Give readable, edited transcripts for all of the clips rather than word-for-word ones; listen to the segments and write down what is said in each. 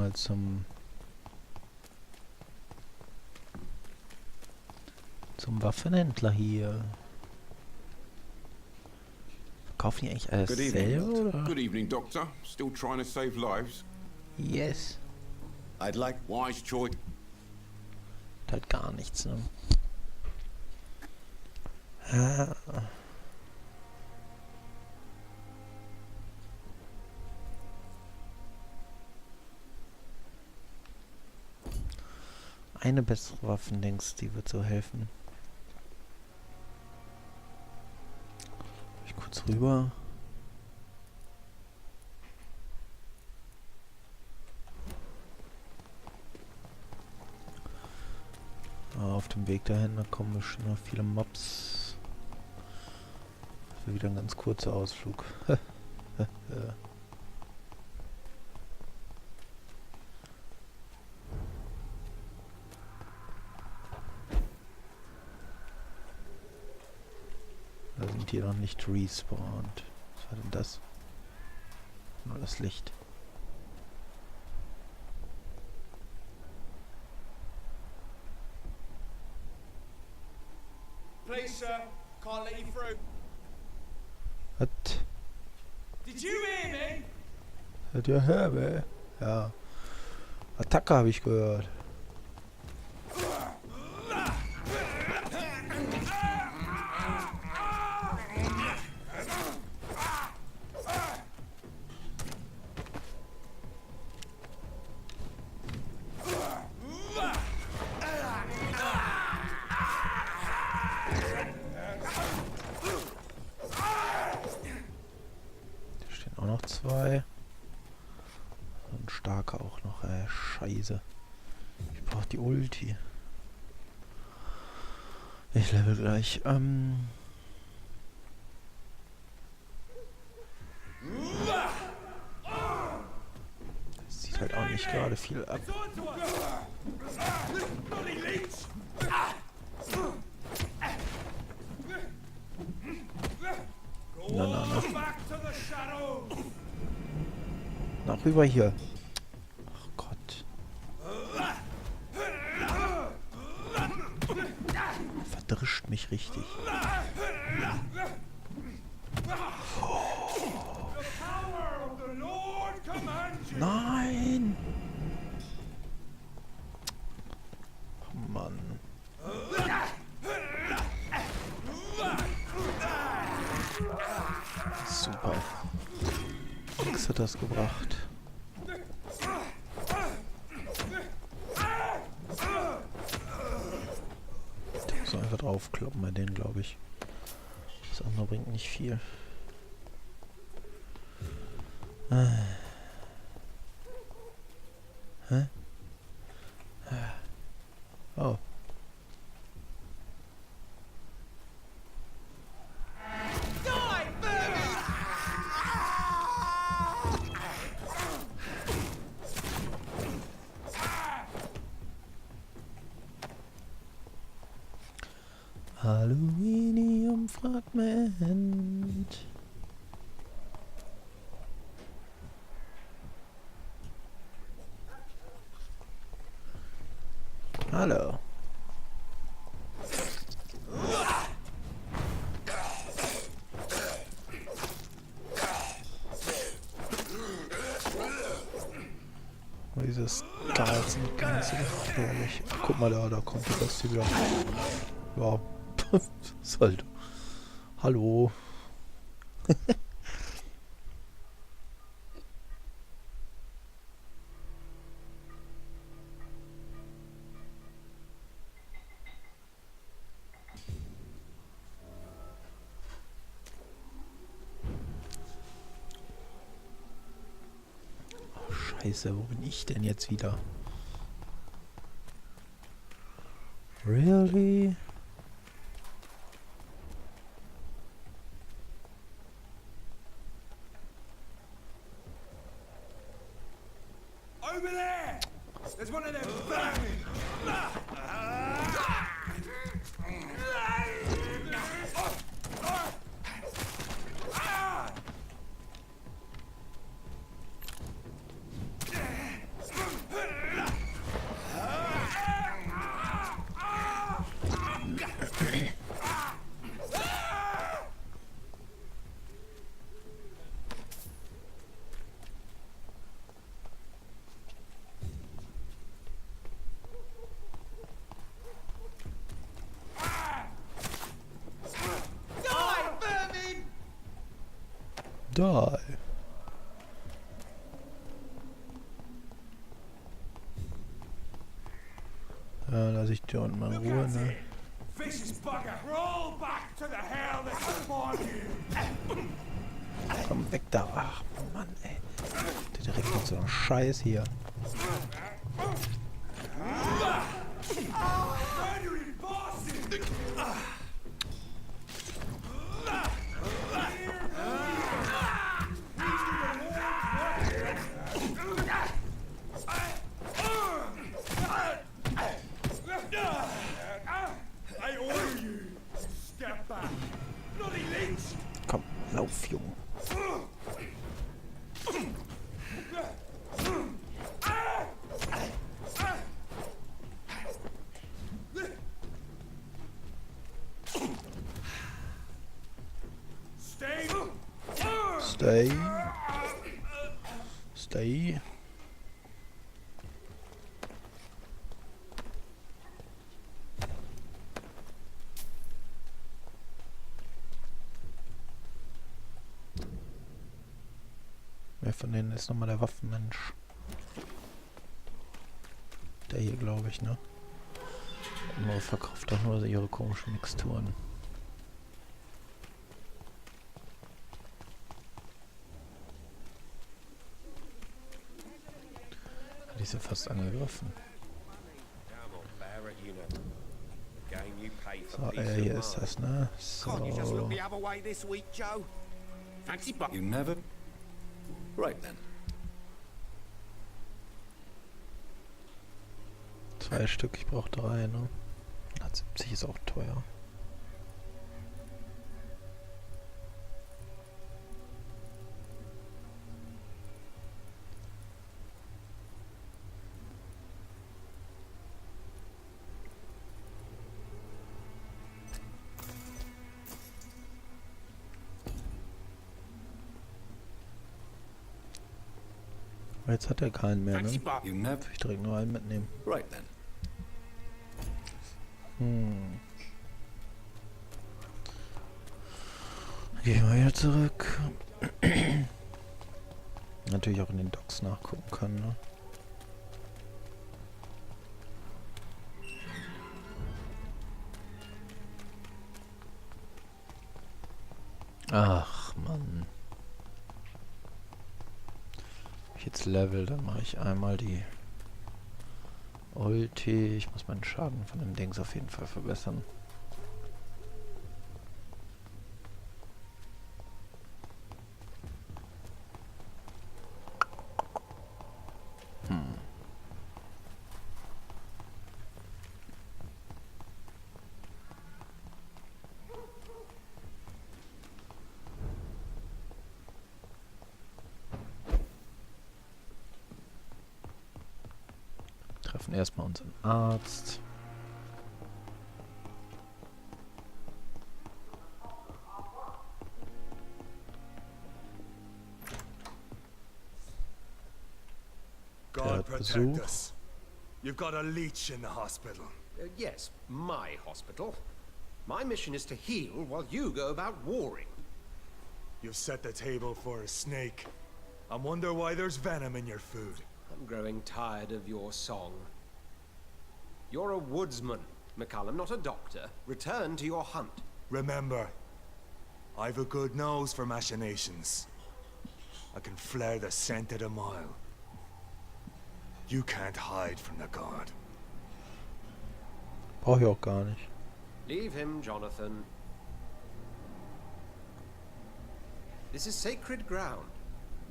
mal zum Waffenhändler hier. Verkaufen die eigentlich alles selber, oder? Good evening, Doctor. Still trying to save lives? Yes. I'd like wise choice. Halt gar nichts, ne? Ah. Eine bessere Waffendings, die wird so helfen. Ich kurz rüber. Auf dem Weg dahin, da kommen bestimmt noch viele Mobs. Das wird wieder ein ganz kurzer Ausflug. Da sind hier noch nicht respawned. Was war denn das? Nur das Licht. Please, sir, can't let you through. Was? Did you hear me? Hat ja Herbe. Ja. Attacke habe ich gehört. Auch noch zwei. Und starke auch noch, scheiße. Ich brauche die Ulti. Ich level gleich. Das sieht halt auch nicht gerade viel ab. Na. Na, rüber hier. Ach Gott. Verdrischt mich richtig. Oh. Nein! Oh Mann. Super. Nix hat das gebracht. Ich muss einfach draufkloppen bei denen, glaube ich. Das andere bringt nicht viel. Hä? Oh. Aluminiumfragment. Hallo. Diese Stars sind ganz so gefährlich. Guck mal da kommt das hier wieder. Ja. Ist halt. Hallo. Oh, Scheiße, wo bin ich denn jetzt wieder? Really? Over there! There's one of them vermin! Die. Ja, lass ich dir unten mal in Ruhe, ne? Vicious bugger! Roll back to the hell that spawned you! Komm weg da. Ach, Mann, ey. Der direkt mit so einem Scheiß hier. Murdering bosses! I order you! Step back! Bloody leech! Komm, lauf, Junge. Stay! Stay. Stay. Wer von denen ist nochmal der Waffenmensch? Der hier, glaube ich, ne? Nur verkauft doch nur ihre komischen Mixturen. Die ist ja fast angegriffen. So, hier ist das, ne? Can't you just look So. the other way this week, Joe? Fancy but You never... Right then. 2 Stück, ich brauche 3, ne? 170 ist auch teuer. Aber jetzt hat er keinen mehr, fancy ne? but You never... Ich direkt nur einen mitnehmen. Right then. Gehen wir wieder zurück. Natürlich auch in den Docks nachgucken können, ne? Ach, Mann. Wenn ich jetzt level, dann mache ich einmal die Ulti. Ich muss meinen Schaden von dem Dings auf jeden Fall verbessern. Treffen erstmal unseren Arzt. God Besuch. protect us. You've got a leech in the hospital. yes, my hospital. My mission is to heal while you go about warring. You've set the table for a snake. I wonder why there's venom in your food. I'm growing tired of your song. You're a woodsman, McCullum, not a doctor. Return to your hunt. Remember, I've a good nose for machinations. I can flare the scent at a mile. You can't hide from the god. Brauche ich auch gar nicht. Leave him, Jonathan. This is sacred ground.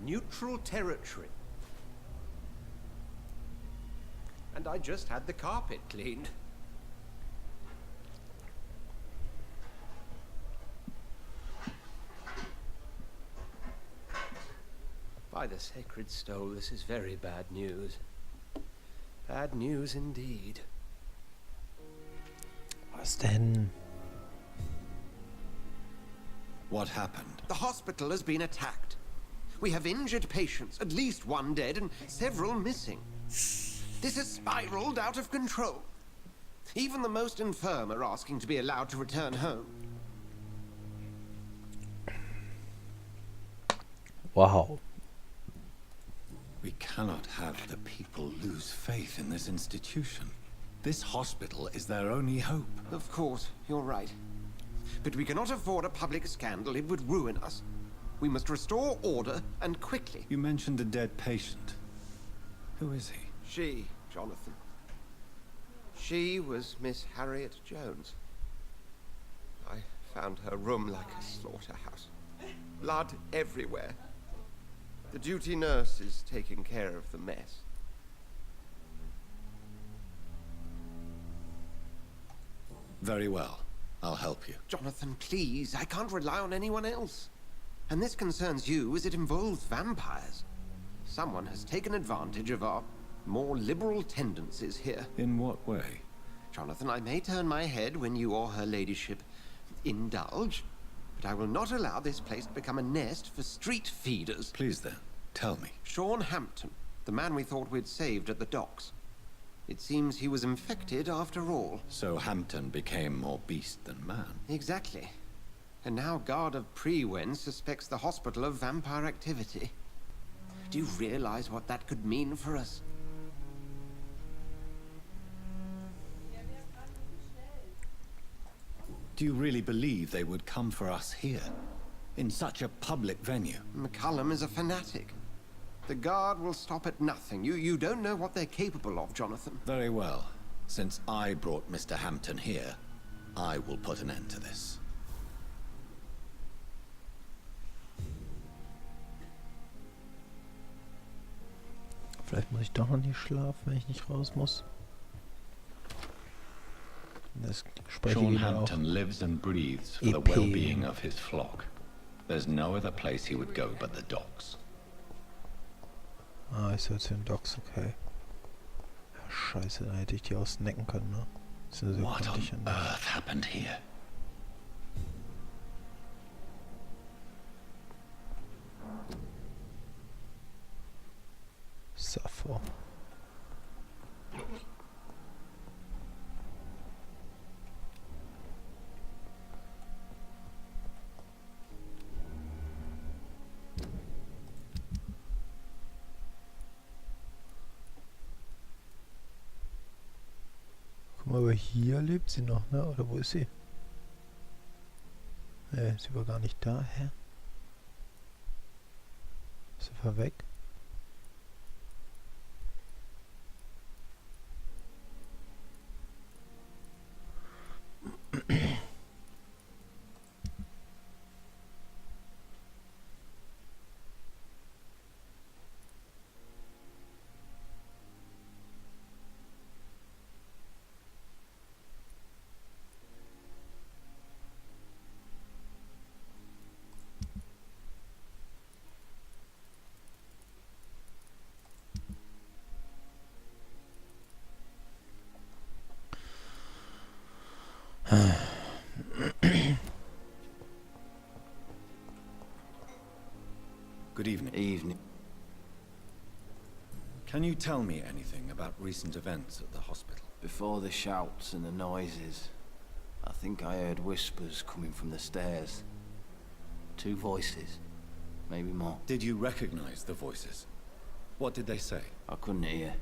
Neutral territory. And I just had the carpet cleaned. By the sacred stole, this is very bad news. Bad news indeed. Was denn? What happened? The hospital has been attacked. We have injured patients, at least one dead and several missing. This has spiraled out of control. Even the most infirm are asking to be allowed to return home. Wow. We cannot have the people lose faith in this institution. This hospital is their only hope. Of course, you're right. But we cannot afford a public scandal. It would ruin us. We must restore order, and quickly. You mentioned a dead patient. Who is he? She, Jonathan. She was Miss Harriet Jones. I found her room like a slaughterhouse. Blood everywhere. The duty nurse is taking care of the mess. Very well. I'll help you. Jonathan, please. I can't rely on anyone else. And this concerns you as it involves vampires. Someone has taken advantage of our more liberal tendencies here. In what way? Jonathan, I may turn my head when you or her ladyship indulge, but I will not allow this place to become a nest for street feeders. Please then, tell me. Sean Hampton, the man we thought we'd saved at the docks. It seems he was infected after all. So Hampton became more beast than man. Exactly. And now Guard of Prewen suspects the hospital of vampire activity. Do you realize what that could mean for us? Do you really believe they would come for us here? In such a public venue? McCullum is a fanatic. The Guard will stop at nothing. You don't know what they're capable of, Jonathan. Very well. Since I brought Mr. Hampton here, I will put an end to this. Vielleicht muss ich doch noch nicht schlafen, wenn ich nicht raus muss. Das spreche Sean ich auch. Hampton lives and breathes for the EP. well-being of his flock. There's no other place he would go but the docks. Ah, ich soll zu den Docks, okay. Ja, scheiße, dann hätte ich die ausnecken können, ne? So What konnte on ich ja nicht. earth happened here? Sappho. Guck mal, aber hier lebt sie noch, ne? Oder wo ist sie? Ne, sie war gar nicht da. Hä? Ist sie war weg? Good evening. Evening. Can you tell me anything about recent events at the hospital? Before the shouts and the noises, I think I heard whispers coming from the stairs. 2 voices, maybe more. Did you recognize the voices? What did they say? I couldn't hear.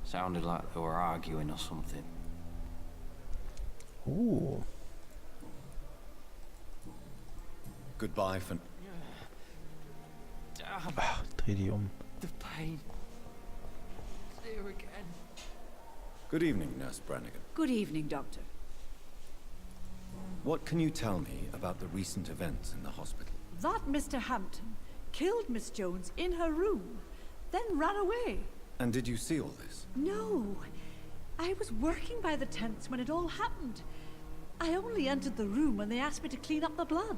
Sounded like they were arguing or something. Goodbye for... Damn, Ach, dreh die um. the pain. There again. Good evening, Nurse Brannigan. Good evening, Doctor. What can you tell me about the recent events in the hospital? That Mr. Hampton killed Miss Jones in her room, then ran away. And did you see all this? No, I was working by the tents when it all happened. I only entered the room when they asked me to clean up the blood.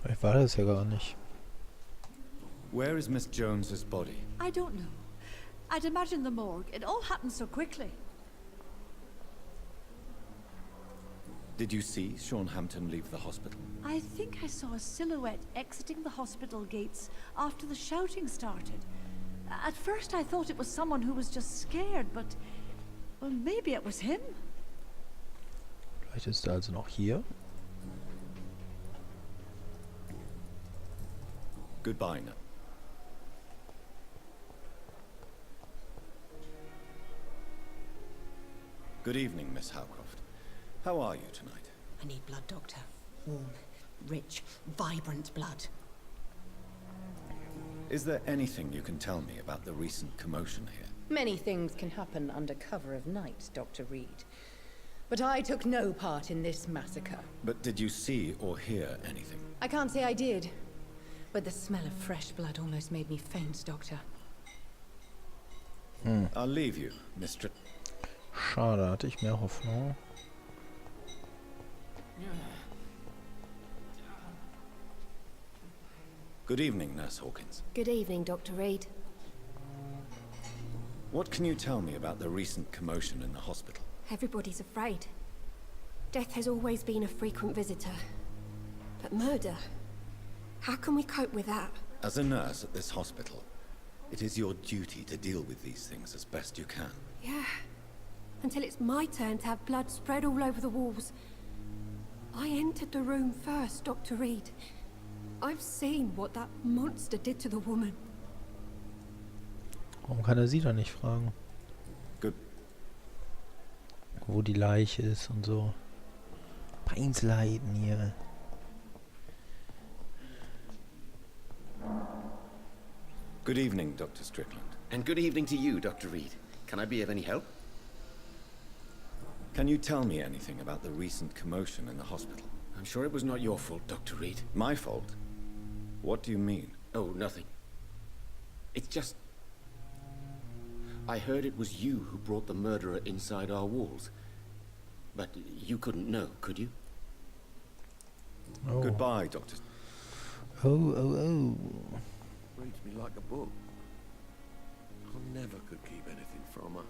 Ich war das ja gar nicht. Where is Miss Jones's body? I don't know. I'd imagine the morgue. It all happened so quickly. Did you see Sean Hampton leave the hospital? I think I saw a silhouette exiting the hospital gates after the shouting started. At first I thought it was someone who was just scared, but... well, maybe it was him. Vielleicht ist er also noch hier. Goodbye now. Good evening, Miss Howcroft. How are you tonight? I need blood, Doctor. Warm, rich, vibrant blood. Is there anything you can tell me about the recent commotion here? Many things can happen under cover of night, Dr. Reed. But I took no part in this massacre. But did you see or hear anything? I can't say I did. But the smell of fresh blood almost made me faint, Doctor. I'll leave you, Mr. Schade, hatte ich mehr Hoffnung. Good evening, Nurse Hawkins. Good evening, Dr. Reed. What can you tell me about the recent commotion in the hospital? Everybody's afraid. Death has always been a frequent visitor. But murder? How can we cope with that? As a nurse at this hospital, it is your duty to deal with these things as best you can. Yeah. Until it's my turn to have blood spread all over the walls. I entered the room first, Dr. Reed. I've seen what that monster did to the woman. Warum kann er sie dann nicht fragen? Good. Wo die Leiche ist und so. Einzelheiten hier. Good evening, Dr. Strickland. And good evening to you, Dr. Reed. Can I be of any help? Can you tell me anything about the recent commotion in the hospital? I'm sure it was not your fault, Dr. Reed. My fault? What do you mean? Oh, nothing. It's just... I heard it was you who brought the murderer inside our walls. But you couldn't know, could you? Oh. Goodbye, Doctor. Oh. Reads me like a book. I never could keep anything from her.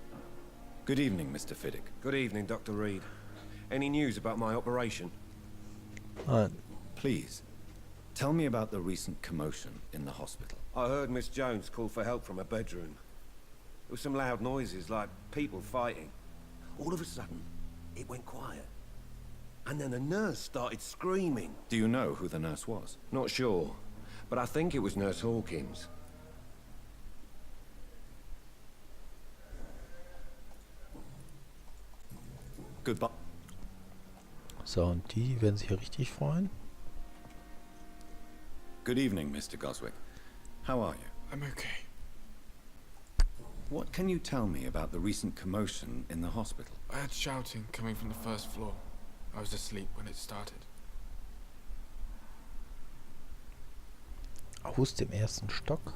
Good evening, Mr. Fiddick. Good evening, Dr. Reed. Any news about my operation? Please, tell me about the recent commotion in the hospital. I heard Miss Jones call for help from her bedroom. There were some loud noises, like people fighting. All of a sudden, it went quiet. And then the nurse started screaming. Do you know who the nurse was? Not sure, but I think it was Nurse Hawkins. Goodbye. So, und die werden sich hier richtig freuen. Good evening, Mr. Goswick. How are you? I'm okay. What can you tell me about the recent commotion in the hospital? I had shouting coming from the first floor. I was asleep when it started. Aus dem ersten Stock.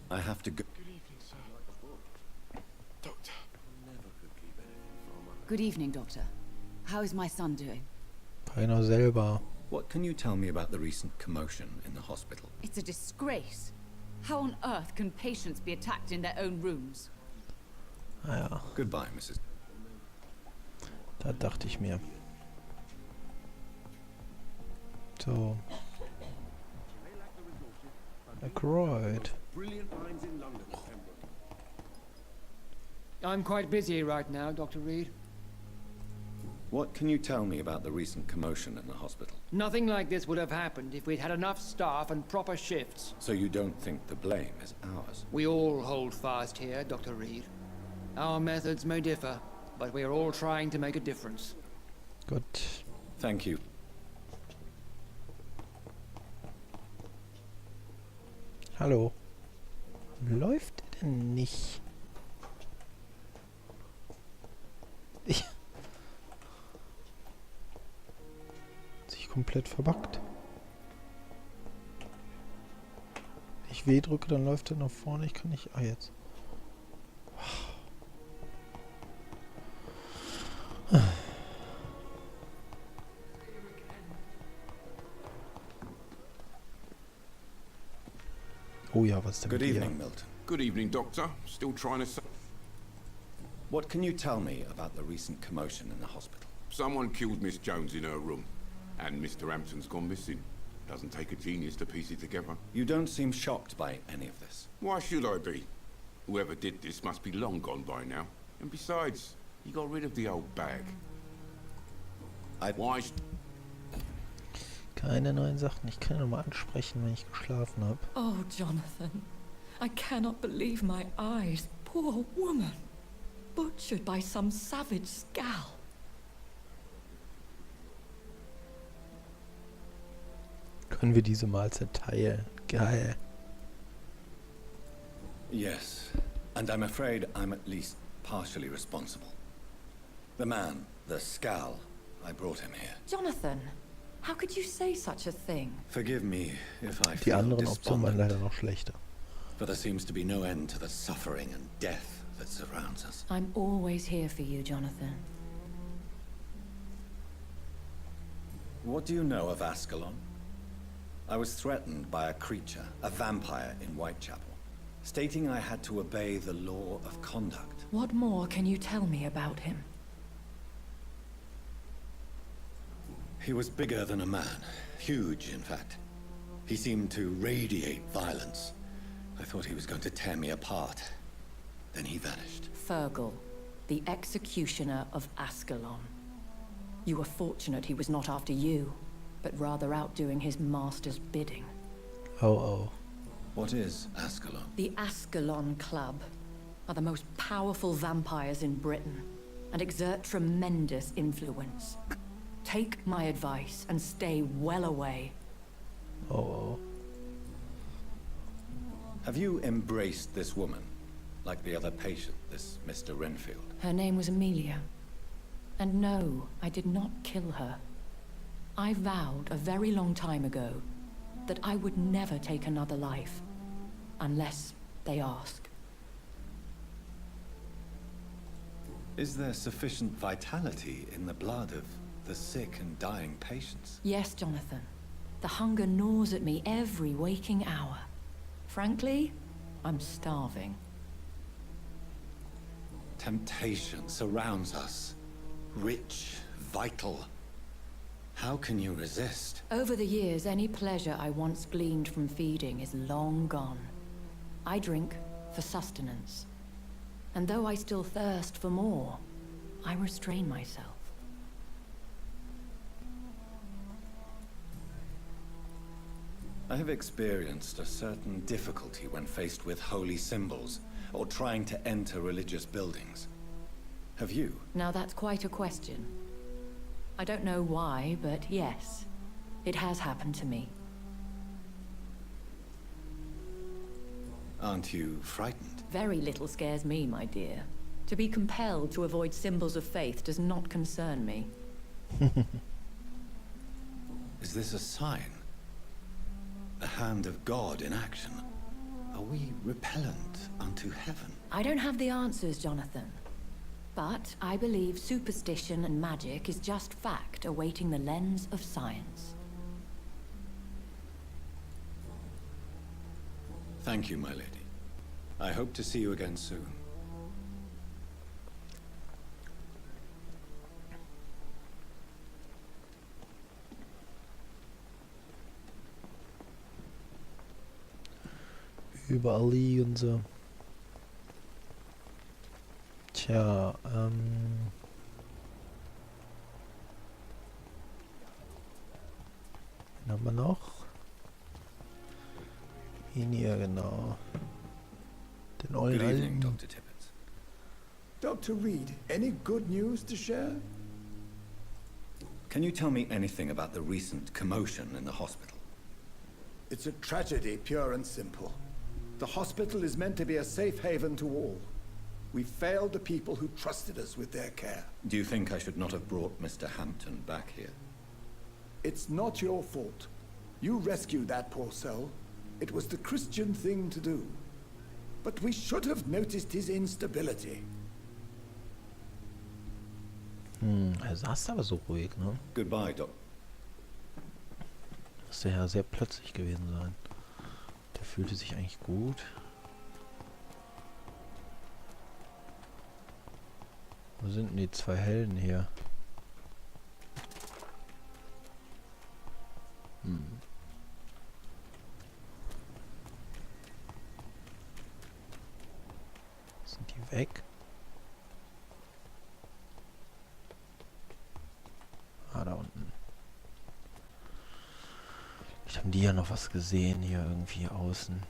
I have to go. Good evening, sir. Doctor. Good evening, Doctor. How is my son doing? Keiner selber. What can you tell me about the recent commotion in the hospital? It's a disgrace. How on earth can patients be attacked in their own rooms? Naja, Goodbye, Mrs. da dachte ich mir. So. Ackroyd. I'm quite busy right now, Dr. Reed. What can you tell me about the recent commotion in the hospital? Nothing like this would have happened if we'd had enough staff and proper shifts. So you don't think the blame is ours? We all hold fast here, Dr. Reed. Our methods may differ, but we are all trying to make a difference. Gut. Thank you. Hallo. Läuft er denn nicht? Sich komplett verbuggt. Wenn ich W drücke, dann läuft er nach vorne. Ich kann nicht... Ah, jetzt. Oh ja, was denn Good mit dir? evening, Milton. Good evening, Doctor. Still trying to... What can you tell me about the recent commotion in the hospital? Someone killed Miss Jones in her room. And Mr. Hampton's gone missing. Doesn't take a genius to piece it together. You don't seem shocked by any of this. Why should I be? Whoever did this must be long gone by now. And besides, he got rid of the old bag. Why... Keine neuen Sachen. Ich kann ihn nochmal ansprechen, wenn ich geschlafen habe. Oh, Jonathan. I cannot believe my eyes. Poor woman. Butchered by some savage scowl. Können wir diese Mahlzeit teilen? Geil. Yes, and I'm afraid I'm at least partially responsible. The man, the scowl, I brought him here. Jonathan, how could you say such a thing? Forgive me if I Die feel anderen Optionen waren despondent, leider noch schlechter. but there seems to be no end to the suffering and death that surrounds us. I'm always here for you, Jonathan. What do you know of Ascalon? I was threatened by a creature, a vampire in Whitechapel, stating I had to obey the law of conduct. What more can you tell me about him? He was bigger than a man. Huge, in fact. He seemed to radiate violence. I thought he was going to tear me apart. Then he vanished. Fergal, the executioner of Ascalon. You were fortunate he was not after you, but rather out doing his master's bidding. Oh. What is Ascalon? The Ascalon Club are the most powerful vampires in Britain and exert tremendous influence. Take my advice and stay well away. Oh. Have you embraced this woman? Like the other patient, this Mr. Renfield? Her name was Amelia. And no, I did not kill her. I vowed a very long time ago that I would never take another life, unless they ask. Is there sufficient vitality in the blood of the sick and dying patients? Yes, Jonathan. The hunger gnaws at me every waking hour. Frankly, I'm starving. Temptation surrounds us. Rich, vital. How can you resist? Over the years, any pleasure I once gleaned from feeding is long gone. I drink for sustenance. And though I still thirst for more, I restrain myself. I have experienced a certain difficulty when faced with holy symbols, or trying to enter religious buildings. Have you? Now that's quite a question. I don't know why, but yes, it has happened to me. Aren't you frightened? Very little scares me, my dear. To be compelled to avoid symbols of faith does not concern me. Is this a sign? The hand of God in action? Are we repellent unto heaven? I don't have the answers, Jonathan. But I believe superstition and magic is just fact awaiting the lens of science. Thank you, my lady. I hope to see you again soon. Überall liegen sie. Tja, wen haben wir noch? Ihn hier, genau. Den Good evening, alten. Dr. Tippett. Dr. Reed, any good news to share? Can you tell me anything about the recent commotion in the hospital? It's a tragedy, pure and simple. The hospital is meant to be a safe haven to all. We failed the people who trusted us with their care. Do you think I should not have brought Mr. Hampton back here? It's not your fault. You rescued that poor soul. It was the Christian thing to do. But we should have noticed his instability. Er saß aber so ruhig, ne? Goodbye, Doc. Muss ja sehr plötzlich gewesen sein. Der fühlte sich eigentlich gut. Wo sind denn die zwei Helden hier? Sind die weg? Ah, da unten. haben die ja noch was gesehen hier irgendwie außen.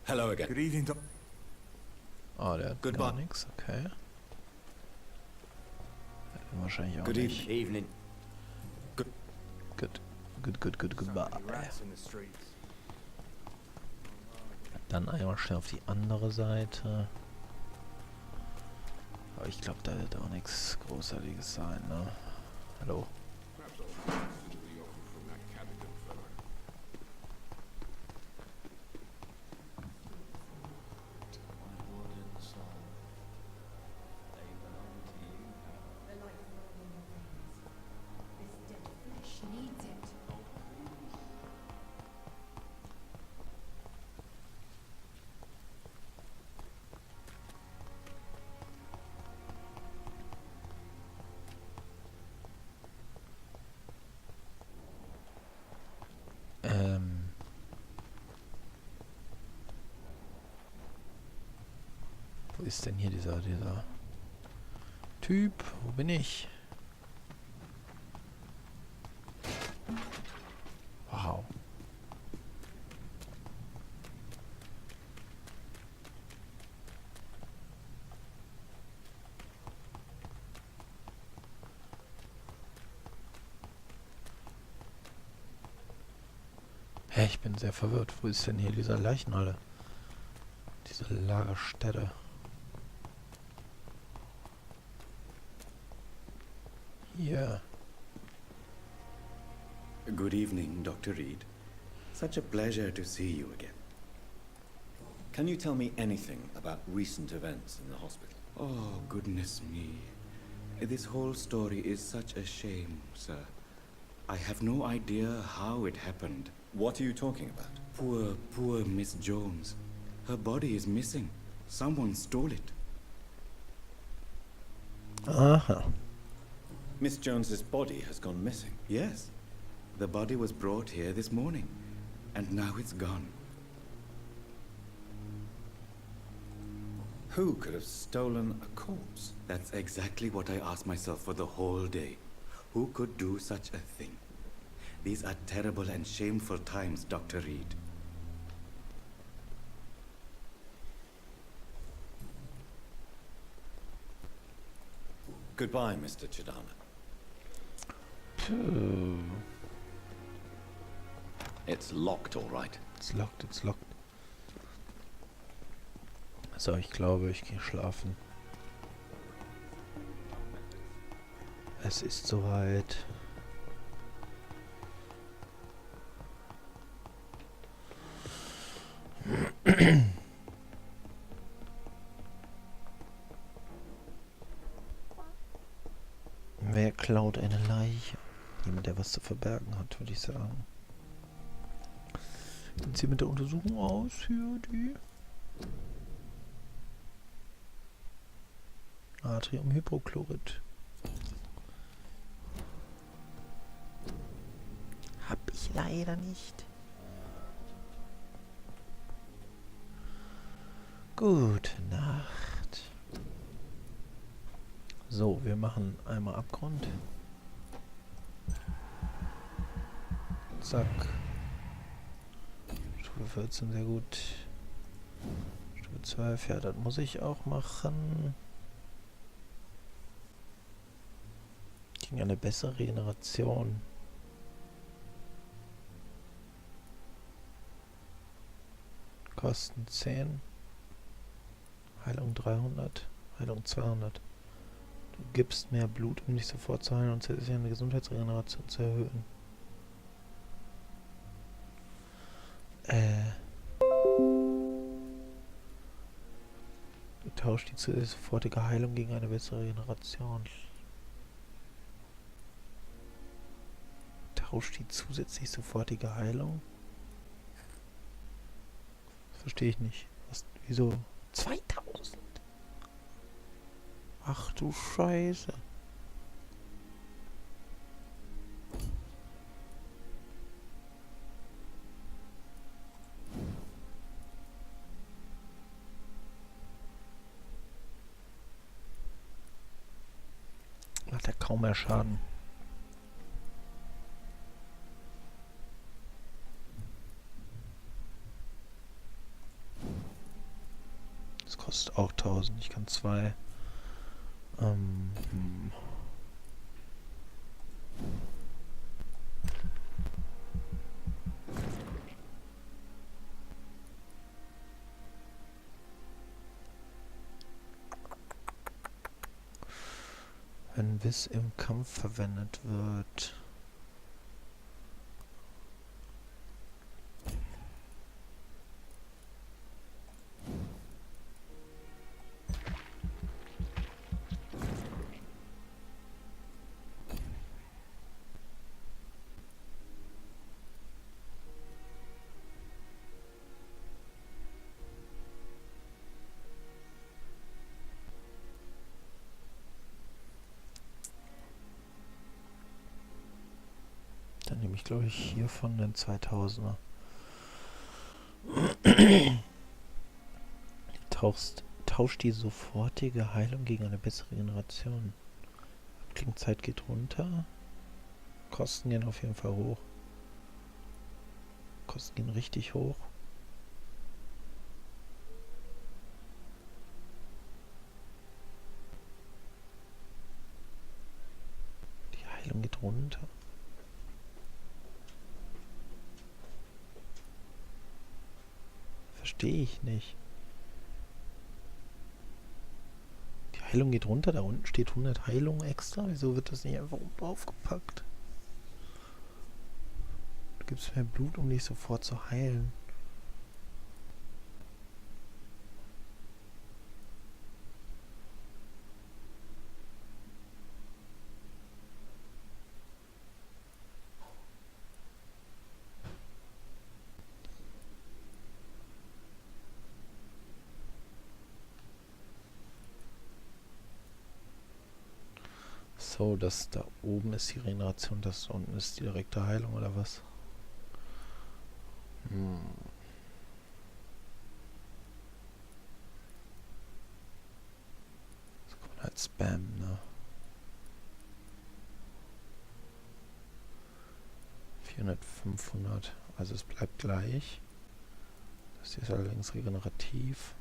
Hello again. Good evening, Doc. Ah, der hat gar nichts, okay. Wahrscheinlich auch Good nicht. evening. Goodbye. Dann einmal schnell auf die andere Seite. Aber ich glaube, da wird auch nichts Großartiges sein, ne? Hallo. Wo ist denn hier dieser Typ? Wo bin ich? Wow. Hä, ich bin sehr verwirrt. Wo ist denn hier dieser Leichenhalle? Diese Lagerstätte. Hier. Good evening, Dr. Reed. Such a pleasure to see you again. Can you tell me anything about recent events in the hospital? Oh, goodness me. This whole story is such a shame, sir. I have no idea how it happened. What are you talking about? Poor Miss Jones. Her body is missing. Someone stole it. Aha. Miss Jones's body has gone missing. Yes. The body was brought here this morning, and now it's gone. Who could have stolen a corpse? That's exactly what I asked myself for the whole day. Who could do such a thing? These are terrible and shameful times, Dr. Reed. Goodbye, Mr. Chidana. It's locked, all right. It's locked. So, ich glaube, ich gehe schlafen. Es ist soweit. Wer klaut eine Leiche? Jemand, der was zu verbergen hat, würde ich sagen. Sieht sie mit der Untersuchung aus hier, die? Natriumhypochlorid. Hab ich leider nicht. Gute Nacht. So, wir machen einmal Abgrund. Zack. Stufe 14, sehr gut. Stufe 12, ja, das muss ich auch machen. Gegen eine bessere Regeneration. Kosten 10. Heilung 300. Heilung 200. Du gibst mehr Blut, um dich sofort zu heilen und zusätzlich eine Gesundheitsregeneration zu erhöhen. Du tauschst die zusätzliche sofortige Heilung gegen eine bessere Regeneration. Tauscht die zusätzlich sofortige Heilung? Das verstehe ich nicht. Was, wieso? 2000? Ach du Scheiße. Macht ja kaum mehr Schaden. auch 1000. Ich kann 2. Wenn Wiss im Kampf verwendet wird. Dann nehme ich, glaube ich, hiervon den 2000er. Tauscht die sofortige Heilung gegen eine bessere Generation. Abklingzeit geht runter. Kosten gehen auf jeden Fall hoch. Kosten gehen richtig hoch. Die Heilung geht runter. Verstehe ich nicht. Die Heilung geht runter, da unten steht 100 Heilung extra. Wieso wird das nicht einfach oben draufgepackt? Du gibst mehr Blut, um dich sofort zu heilen. So, das da oben ist die Regeneration, das da unten ist die direkte Heilung, oder was? Das kommt halt Spam, ne? 400, 500, also es bleibt gleich. Das hier ist allerdings regenerativ.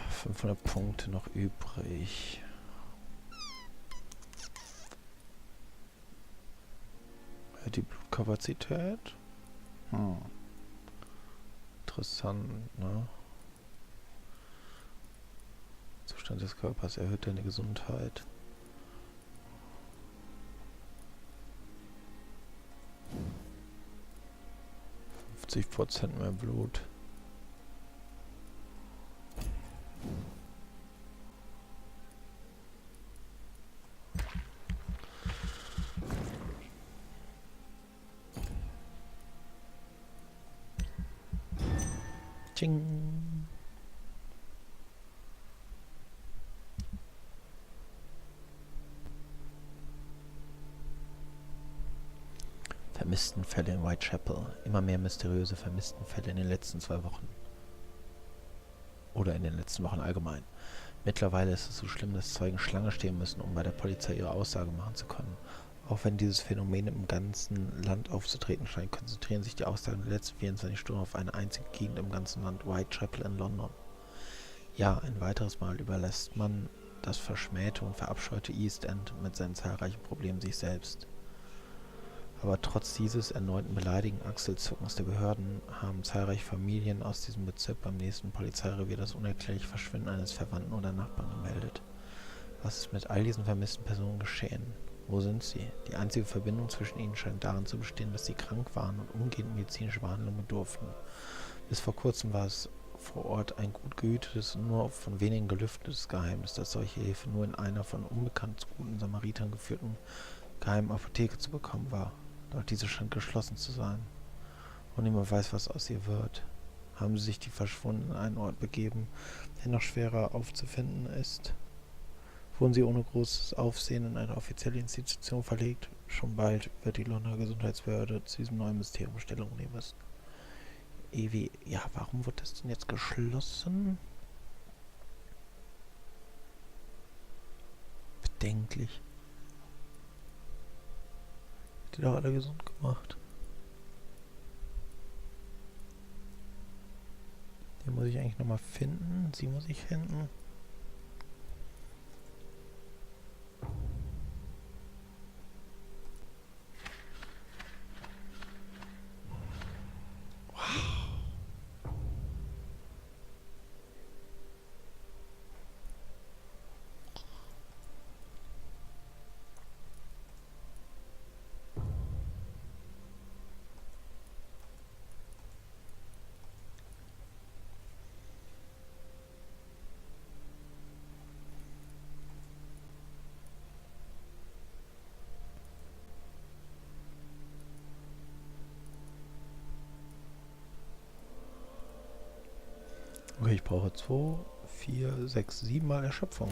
500 Punkte noch übrig. Die Blutkapazität. Interessant, ne? Zustand des Körpers erhöht deine Gesundheit. %, mehr Blut. Tsching. Vermisstenfälle in Whitechapel. Immer mehr mysteriöse Vermisstenfälle in den letzten 2 Wochen. Oder in den letzten Wochen allgemein. Mittlerweile ist es so schlimm, dass Zeugen Schlange stehen müssen, um bei der Polizei ihre Aussage machen zu können. Auch wenn dieses Phänomen im ganzen Land aufzutreten scheint, konzentrieren sich die Aussagen der letzten 24 Stunden auf eine einzige Gegend im ganzen Land, Whitechapel in London. Ja, ein weiteres Mal überlässt man das verschmähte und verabscheute East End mit seinen zahlreichen Problemen sich selbst. Aber trotz dieses erneuten beleidigenden Achselzuckens der Behörden haben zahlreiche Familien aus diesem Bezirk beim nächsten Polizeirevier das unerklärliche Verschwinden eines Verwandten oder Nachbarn gemeldet. Was ist mit all diesen vermissten Personen geschehen? Wo sind sie? Die einzige Verbindung zwischen ihnen scheint darin zu bestehen, dass sie krank waren und umgehend medizinische Behandlung bedurften. Bis vor kurzem war es vor Ort ein gut gehütetes und nur von wenigen gelüftetes Geheimnis, dass solche Hilfe nur in einer von unbekannt guten Samaritern geführten geheimen Apotheke zu bekommen war. Doch diese scheint geschlossen zu sein. Und niemand weiß, was aus ihr wird. Haben sie sich die Verschwundenen an einen Ort begeben, der noch schwerer aufzufinden ist? Wurden sie ohne großes Aufsehen in eine offizielle Institution verlegt? Schon bald wird die Londoner Gesundheitsbehörde zu diesem neuen Mysterium Stellung nehmen müssen. Ewi, ja, warum wird das denn jetzt geschlossen? Bedenklich. Die doch alle gesund gemacht. Den muss ich eigentlich nochmal finden. Sie muss ich finden. Okay, ich brauche 2, 4, 6, 7 Mal Erschöpfung.